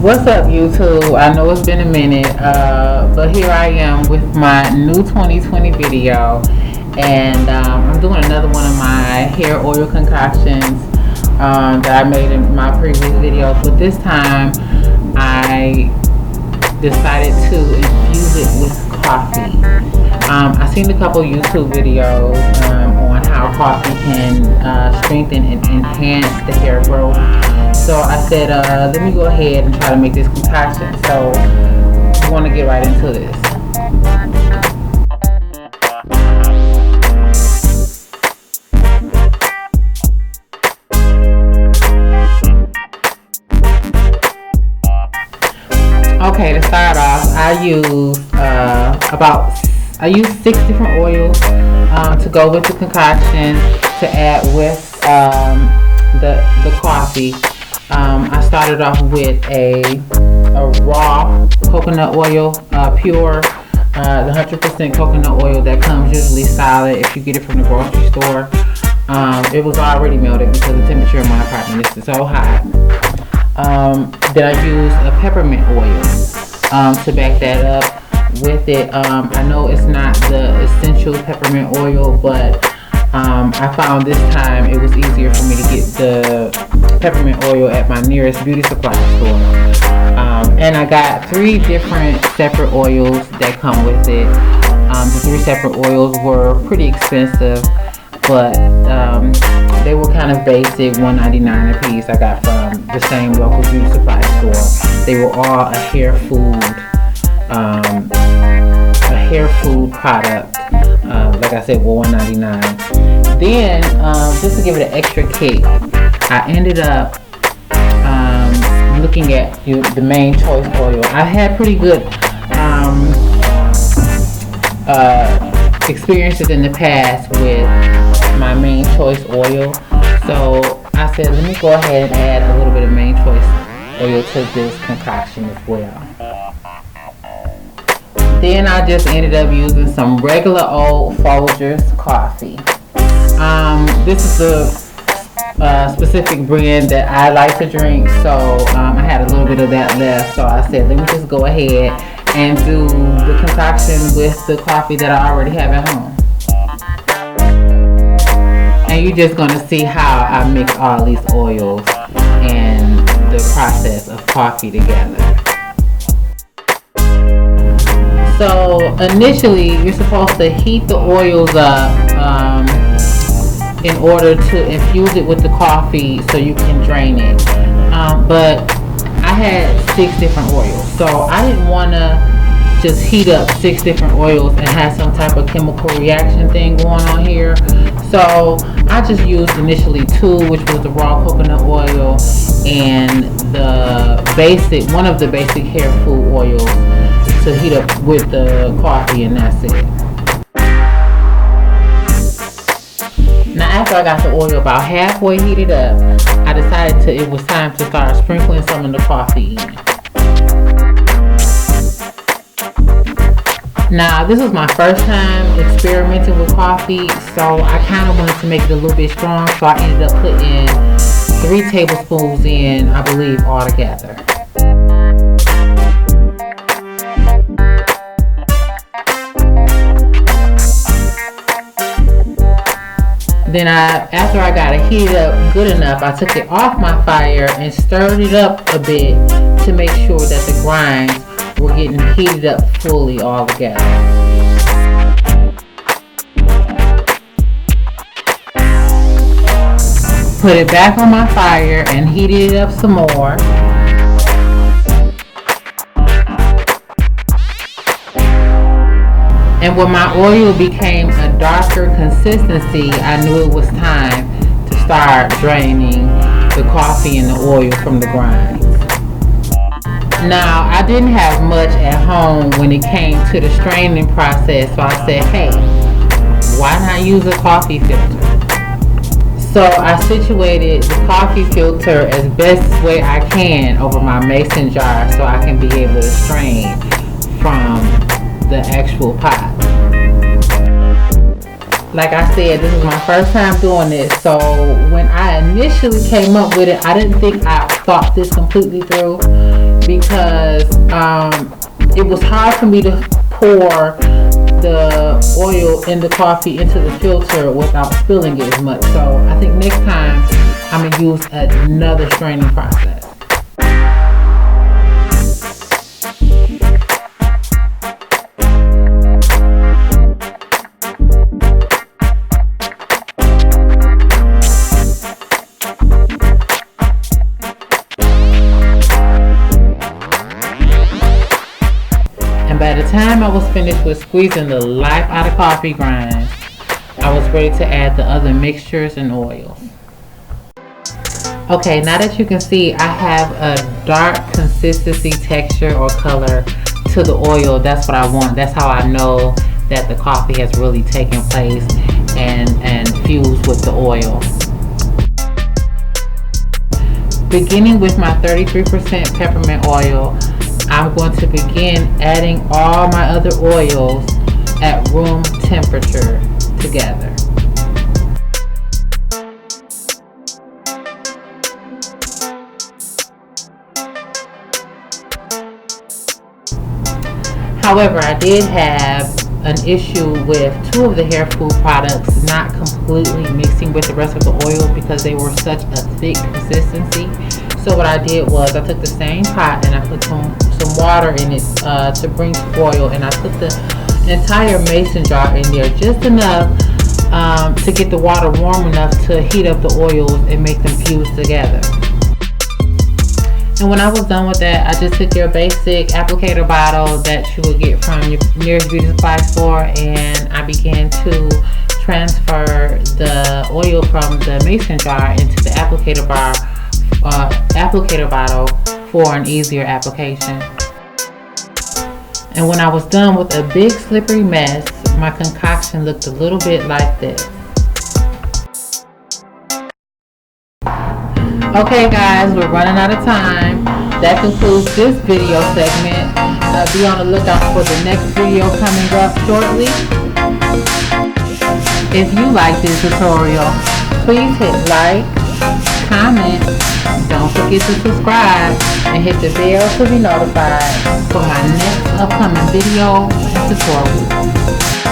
What's up, YouTube? I know it's been a minute, but here I am with my new 2020 video, and I'm doing another one of my hair oil concoctions that I made in my previous videos, but this time I decided to infuse it with coffee. I've seen a couple YouTube videos on how coffee can strengthen and enhance the hair growth. So I said, let me go ahead and try to make this concoction. So I want to get right into this. Okay, to start off, I use 6 different oils to go with the concoction to add with the coffee. I started off with a raw coconut oil, pure, the 100% coconut oil that comes usually solid if you get it from the grocery store. It was already melted because the temperature in my apartment is so hot. Then I used a peppermint oil to back that up with it. I know it's not the essential peppermint oil, but I found this time it was easier for me to get the peppermint oil at my nearest beauty supply store. And I got 3 different separate oils that come with it. The 3 separate oils were pretty expensive, but they were kind of basic, $1.99 a piece. I got from the same local beauty supply store. They were all a hair food product. Like I said, were $1.99. Then, just to give it an extra kick, I ended up looking at the main choice oil. I had pretty good experiences in the past with my main choice oil, so I said, let me go ahead and add a little bit of main choice oil to this concoction as well. Then I just ended up using some regular old Folgers coffee. This is a specific brand that I like to drink, so I had a little bit of that left, so I said, let me just go ahead and do the concoction with the coffee that I already have at home. And you're just going to see how I mix all these oils and the process of coffee together. So initially you're supposed to heat the oils up in order to infuse it with the coffee so you can drain it. But I had 6 different oils, so I didn't want to just heat up 6 different oils and have some type of chemical reaction thing going on here. So I just used initially 2, which was the raw coconut oil and one of the basic hair food oils to heat up with the coffee, and that's it. Now after I got the oil about halfway heated up, I decided it was time to start sprinkling some of the coffee in. Now this was my first time experimenting with coffee, so I kind of wanted to make it a little bit strong, so I ended up putting 3 tablespoons in, I believe, altogether. Then after I got it heated up good enough, I took it off my fire and stirred it up a bit to make sure that the grinds were getting heated up fully all together. Put it back on my fire and heated it up some more. And when my oil became a darker consistency, I knew it was time to start draining the coffee and the oil from the grinds. Now, I didn't have much at home when it came to the straining process, so I said, hey, why not use a coffee filter? So I situated the coffee filter as best way I can over my mason jar so I can be able to strain from the actual pot. Like I said, this is my first time doing this, so when I initially came up with it, I didn't think I thought this completely through. because it was hard for me to pour the oil in the coffee into the filter without spilling it as much. So I think next time I'm gonna use another straining process. By the time I was finished with squeezing the life out of coffee grinds, I was ready to add the other mixtures and oils. Okay, now that you can see, I have a dark consistency, texture, or color to the oil. That's what I want. That's how I know that the coffee has really taken place and fused with the oil. Beginning with my 33% peppermint oil, I'm going to begin adding all my other oils at room temperature together. However, I did have an issue with 2 of the hair food products not completely mixing with the rest of the oils because they were such a thick consistency. So what I did was I took the same pot and I put some water in it to bring to boil, and I put the entire mason jar in there, just enough to get the water warm enough to heat up the oils and make them fuse together. And when I was done with that, I just took your basic applicator bottle that you would get from your nearest beauty supply store, and I began to transfer the oil from the mason jar into the applicator bottle for an easier application. And when I was done with a big slippery mess, my concoction looked a little bit like this. Okay guys, we're running out of time. That concludes this video segment. Be on the lookout for the next video coming up shortly. If you like this tutorial, please hit like, comment, don't forget to subscribe, and hit the bell to be notified for my next upcoming video and tutorial.